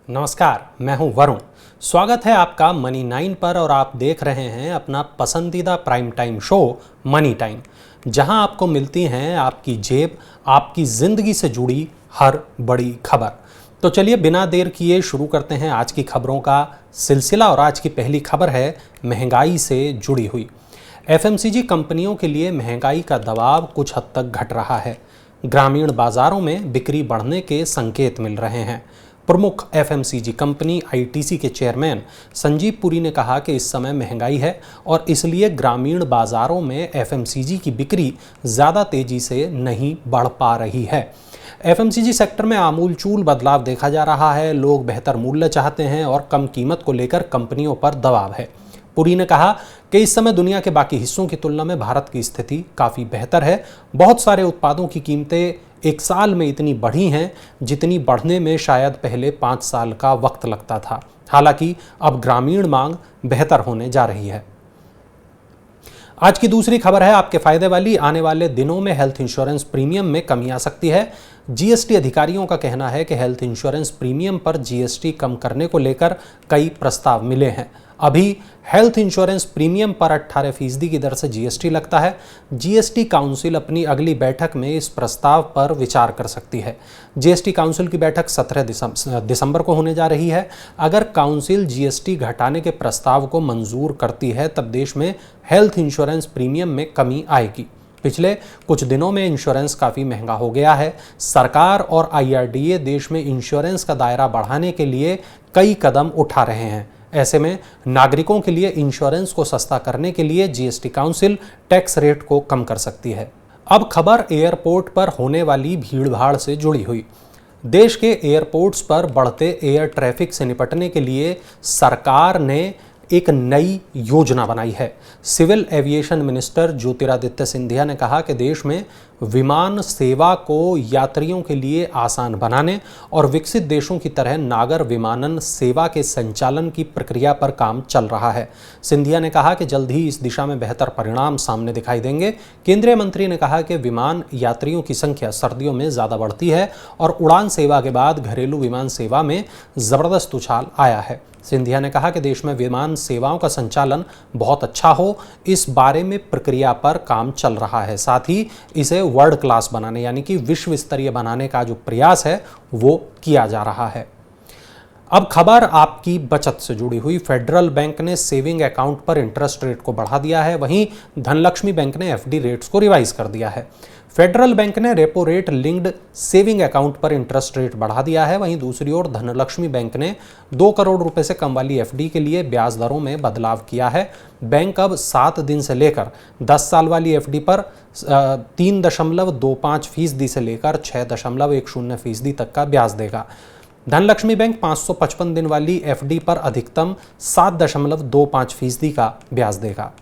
नमस्कार, मैं हूं वरुण। स्वागत है आपका मनी 9 पर और आप देख रहे हैं अपना पसंदीदा prime time show money time, जहां आपको मिलती हैं आपकी जेब, आपकी जिंदगी से जुड़ी हर बड़ी खबर। तो चलिए बिना देर किए शुरू करते हैं आज की खबरों का सिलसिला। और आज की पहली खबर है महंगाई से जुड़ी हुई। एफएमसीजी कंपनियों के लिए महंगाई का दबाव कुछ हद तक घट रहा है। ग्रामीण बाजारों में बिक्री बढ़ने के संकेत मिल रहे हैं। प्रमुख एफएमसीजी कंपनी आईटीसी के चेयरमैन संजीव पुरी ने कहा कि इस समय महंगाई है और इसलिए ग्रामीण बाजारों में एफएमसीजी की बिक्री ज़्यादा तेजी से नहीं बढ़ पा रही है। एफएमसीजी सेक्टर में आमूलचूल बदलाव देखा जा रहा है। लोग बेहतर मूल्य चाहते हैं और कम कीमत को लेकर कंपनियों पर दबाव है। पुरी ने कहा कि इस समय दुनिया के बाकी हिस्सों की तुलना में भारत की स्थिति काफ़ी बेहतर है। बहुत सारे उत्पादों की कीमतें एक साल में इतनी बढ़ी हैं जितनी बढ़ने में शायद पहले 5 साल का वक्त लगता था। हालांकि अब ग्रामीण मांग बेहतर होने जा रही है। आज की दूसरी खबर है आपके फायदे वाली। आने वाले दिनों में हेल्थ इंश्योरेंस प्रीमियम में कमी आ सकती है। जीएसटी अधिकारियों का कहना है कि हेल्थ इंश्योरेंस प्रीमियम पर जीएसटी कम करने को लेकर कई प्रस्ताव मिले हैं। अभी हेल्थ इंश्योरेंस प्रीमियम पर 18% की दर से जीएसटी लगता है। जीएसटी काउंसिल अपनी अगली बैठक में इस प्रस्ताव पर विचार कर सकती है। जीएसटी काउंसिल की बैठक 17 दिसंबर को होने जा रही है। अगर काउंसिल जीएसटी घटाने के प्रस्ताव को मंजूर करती है तब देश में हेल्थ इंश्योरेंस प्रीमियम में कमी आएगी। पिछले कुछ दिनों में इंश्योरेंस काफ़ी महंगा हो गया है। सरकार और आईआरडीए देश में इंश्योरेंस का दायरा बढ़ाने के लिए कई कदम उठा रहे हैं। ऐसे में नागरिकों के लिए इंश्योरेंस को सस्ता करने के लिए जीएसटी काउंसिल टैक्स रेट को कम कर सकती है। अब खबर एयरपोर्ट पर होने वाली भीड़भाड़ से जुड़ी हुई। देश के एयरपोर्ट्स पर बढ़ते एयर ट्रैफिक से निपटने के लिए सरकार ने एक नई योजना बनाई है। Civil aviation minister Jyotiraditya Scindia ने कहा कि देश में विमान सेवा को यात्रियों के लिए आसान बनाने और विकसित देशों की तरह नागर विमानन सेवा के संचालन की प्रक्रिया पर काम चल रहा है। सिंधिया ने कहा कि जल्द ही इस दिशा में बेहतर परिणाम सामने दिखाई देंगे। केंद्रीय मंत्री ने कहा कि विमान यात्रियों की संख्या सर्दियों में ज़्यादा बढ़ती है और उड़ान सेवा के बाद घरेलू विमान सेवा में ज़बरदस्त उछाल आया है। सिंधिया ने कहा कि देश में विमान सेवाओं का संचालन बहुत अच्छा हो, इस बारे में प्रक्रिया पर काम चल रहा है। साथ ही इसे वर्ल्ड क्लास बनाने यानी कि विश्व स्तरीय बनाने का जो प्रयास है वो किया जा रहा है। अब खबर आपकी बचत से जुड़ी हुई। फेडरल बैंक ने सेविंग अकाउंट पर इंटरेस्ट रेट को बढ़ा दिया है। वहीं धनलक्ष्मी बैंक ने एफडी रेट्स को रिवाइज कर दिया है। फेडरल बैंक ने repo rate linked saving account पर इंटरेस्ट रेट बढ़ा दिया है। वहीं दूसरी ओर धनलक्ष्मी बैंक ने 2 करोड़ रुपए से कम वाली एफडी के लिए ब्याज दरों में बदलाव किया है। बैंक अब 7 दिन से लेकर 10 साल वाली एफडी पर 3.25% से लेकर 6.10% तक का ब्याज देगा। धनलक्ष्मी बैंक 555 दिन वाली एफडी पर अधिकतम 7.25% का ब्याज देगा।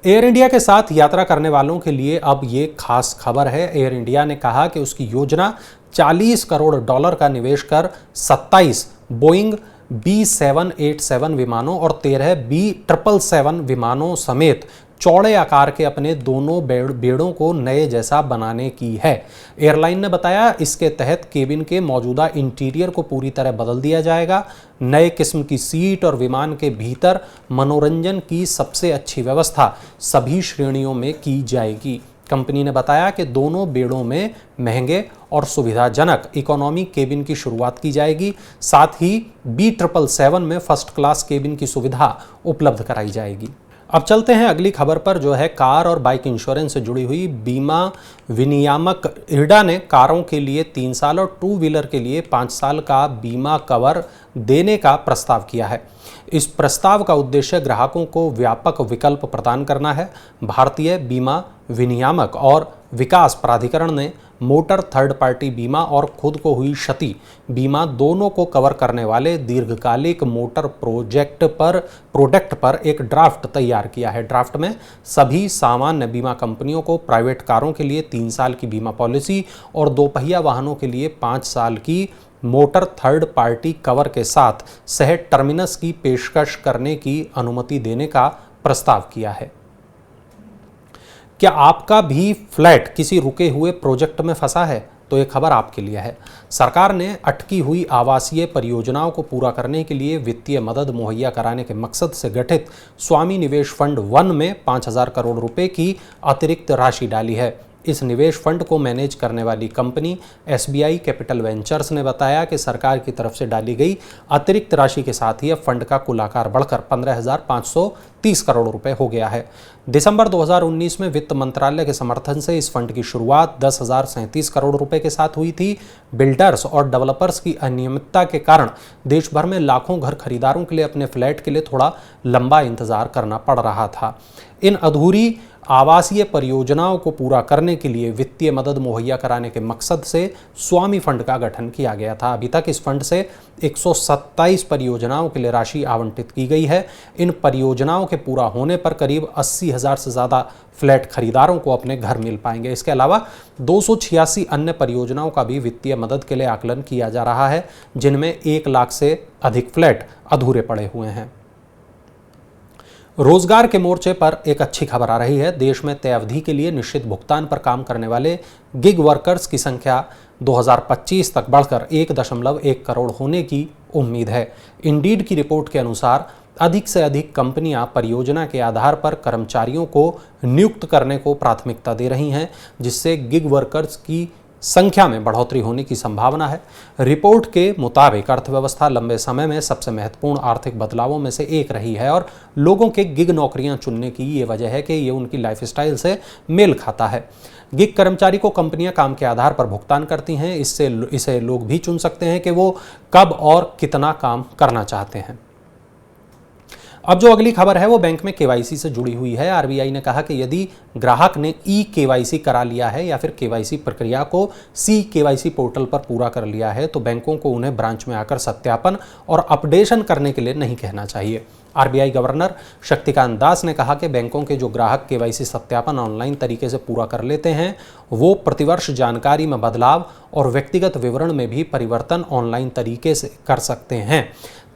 एयर इंडिया के साथ यात्रा करने वालों के लिए अब ये खास खबर है। एयर इंडिया ने कहा कि उसकी योजना $40 करोड़ का निवेश कर 27 बोइंग B787 विमानों और 13 B777 विमानों समेत चौड़े आकार के अपने दोनों बेड़ों को नए जैसा बनाने की है। एयरलाइन ने बताया इसके तहत केबिन के मौजूदा इंटीरियर को पूरी तरह बदल दिया जाएगा। नए किस्म की सीट और विमान के भीतर मनोरंजन की सबसे अच्छी व्यवस्था सभी श्रेणियों में की जाएगी। कंपनी ने बताया कि दोनों बेड़ों में महंगे और सुविधाजनक इकोनॉमी केबिन की शुरुआत की जाएगी। साथ ही B777 में फर्स्ट क्लास केबिन की सुविधा उपलब्ध कराई जाएगी। अब चलते हैं अगली खबर पर, जो है कार और बाइक इंश्योरेंस से जुड़ी हुई। बीमा विनियामक इरडा ने कारों के लिए 3 साल और 2 व्हीलर के लिए 5 साल का बीमा कवर देने का प्रस्ताव किया है। इस प्रस्ताव का उद्देश्य ग्राहकों को व्यापक विकल्प प्रदान करना है। भारतीय बीमा विनियामक और विकास प्राधिकरण ने मोटर थर्ड पार्टी बीमा और खुद को हुई क्षति बीमा दोनों को कवर करने वाले दीर्घकालिक मोटर प्रोडक्ट पर एक ड्राफ्ट तैयार किया है। ड्राफ्ट में सभी सामान्य बीमा कंपनियों को प्राइवेट कारों के लिए 3 साल की बीमा पॉलिसी और 2 पहिया वाहनों के लिए 5 साल की मोटर थर्ड पार्टी कवर के साथ सह टर्मिनस की पेशकश करने की अनुमति देने का प्रस्ताव किया है। क्या आपका भी फ्लैट किसी रुके हुए प्रोजेक्ट में फंसा है? तो ये खबर आपके लिए है। सरकार ने अटकी हुई आवासीय परियोजनाओं को पूरा करने के लिए वित्तीय मदद मुहैया कराने के मकसद से गठित स्वामी निवेश फंड 1 में 5,000 करोड़ रुपए की अतिरिक्त राशि डाली है। इस निवेश फंड को मैनेज करने वाली कंपनी SBI कैपिटल वेंचर्स ने बताया कि सरकार की तरफ से डाली गई अतिरिक्त राशि के साथ ही अब फंड का कुल आकार बढ़कर 15,530 करोड़ रुपए हो गया है। दिसंबर 2019 में वित्त मंत्रालय के समर्थन से इस फंड की शुरुआत 10,037 करोड़ रुपए के साथ हुई थी। बिल्डर्स और डेवलपर्स की अनियमितता के कारण देश भर में लाखों घर खरीदारों के लिए अपने फ्लैट के लिए थोड़ा लंबा इंतजार करना पड़ रहा था। इन अधूरी आवासीय परियोजनाओं को पूरा करने के लिए वित्तीय मदद मुहैया कराने के मकसद से स्वामी फंड का गठन किया गया था। अभी तक इस फंड से 127 परियोजनाओं के लिए राशि आवंटित की गई है। इन परियोजनाओं के पूरा होने पर करीब 80,000 से ज़्यादा फ्लैट खरीदारों को अपने घर मिल पाएंगे। इसके अलावा 286 अन्य परियोजनाओं का भी वित्तीय मदद के लिए आकलन किया जा रहा है, जिनमें 1 लाख से अधिक फ्लैट अधूरे पड़े हुए हैं। रोजगार के मोर्चे पर एक अच्छी खबर आ रही है। देश में तय अवधि के लिए निश्चित भुगतान पर काम करने वाले गिग वर्कर्स की संख्या 2025 तक बढ़कर 1.1 करोड़ होने की उम्मीद है। इंडीड की रिपोर्ट के अनुसार अधिक से अधिक कंपनियां परियोजना के आधार पर कर्मचारियों को नियुक्त करने को प्राथमिकता दे रही हैं, जिससे गिग वर्कर्स की संख्या में बढ़ोतरी होने की संभावना है। रिपोर्ट के मुताबिक अर्थव्यवस्था लंबे समय में सबसे महत्वपूर्ण आर्थिक बदलावों में से एक रही है और लोगों के गिग नौकरियां चुनने की ये वजह है कि ये उनकी लाइफस्टाइल से मेल खाता है। गिग कर्मचारी को कंपनियां काम के आधार पर भुगतान करती हैं। इसे लोग भी चुन सकते हैं कि वो कब और कितना काम करना चाहते हैं। अब जो अगली खबर है वो बैंक में KYC से जुड़ी हुई है। RBI ने कहा कि यदि ग्राहक ने eKYC करा लिया है या फिर KYC प्रक्रिया को CKYC पोर्टल पर पूरा कर लिया है तो बैंकों को उन्हें ब्रांच में आकर सत्यापन और अपडेशन करने के लिए नहीं कहना चाहिए। RBI गवर्नर शक्तिकांत दास ने कहा कि बैंकों के जो ग्राहक KYC सत्यापन ऑनलाइन तरीके से पूरा कर लेते हैं वो प्रतिवर्ष जानकारी में बदलाव और व्यक्तिगत विवरण में भी परिवर्तन ऑनलाइन तरीके से कर सकते हैं।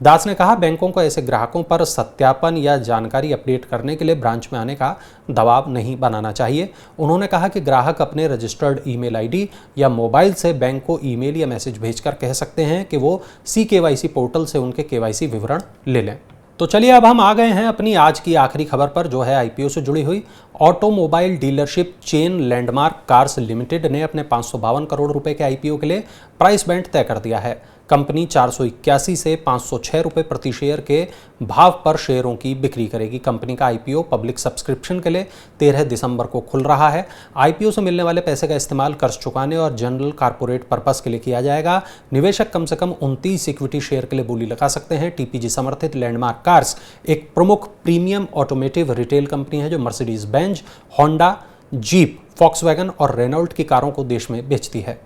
दास ने कहा बैंकों को ऐसे ग्राहकों पर सत्यापन या जानकारी अपडेट करने के लिए ब्रांच में आने का दबाव नहीं बनाना चाहिए। उन्होंने कहा कि ग्राहक अपने रजिस्टर्ड ईमेल आईडी या मोबाइल से बैंक को ईमेल या मैसेज भेजकर कह सकते हैं कि वो CKYC पोर्टल से उनके KYC विवरण ले लें। तो चलिए अब हम आ गए हैं अपनी आज की आखिरी खबर पर, जो है IPO से जुड़ी हुई। Automobile dealership chain landmark cars limited ने अपने 552 करोड़ रुपए के IPO के लिए प्राइस बैंड तय कर दिया है। कंपनी 481 से 506 रुपये प्रति शेयर के भाव पर शेयरों की बिक्री करेगी। कंपनी का IPO पब्लिक सब्सक्रिप्शन के लिए 13 दिसंबर को खुल रहा है। IPO से मिलने वाले पैसे का इस्तेमाल कर्ज चुकाने और जनरल कारपोरेट पर्पस के लिए किया जाएगा। निवेशक कम से कम 29 इक्विटी शेयर के लिए बोली लगा सकते हैं। TPG समर्थित लैंडमार्क कार्स एक प्रमुख प्रीमियम ऑटोमेटिव रिटेल कंपनी है जो Mercedes Benz, Honda, jeep, Volkswagen और रेनॉल्ट की कारों को देश में बेचती है।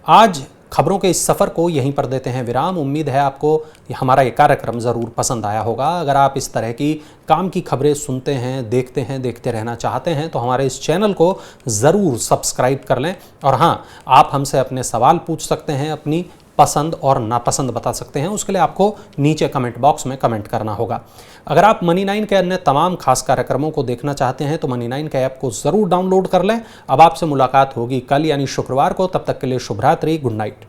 आज खबरों के इस सफ़र को यहीं पर देते हैं विराम। उम्मीद है आपको हमारा ये कार्यक्रम ज़रूर पसंद आया होगा। अगर आप इस तरह की काम की खबरें सुनते हैं, देखते रहना चाहते हैं तो हमारे इस चैनल को ज़रूर सब्सक्राइब कर लें। और हाँ, आप हमसे अपने सवाल पूछ सकते हैं, अपनी पसंद और नापसंद बता सकते हैं। उसके लिए आपको नीचे कमेंट बॉक्स में कमेंट करना होगा। अगर आप मनी9 के अन्य तमाम खास कार्यक्रमों को देखना चाहते हैं तो मनी9 के ऐप को ज़रूर डाउनलोड कर लें। अब आपसे मुलाकात होगी कल यानी शुक्रवार को। तब तक के लिए शुभ रात्रि, गुड नाइट।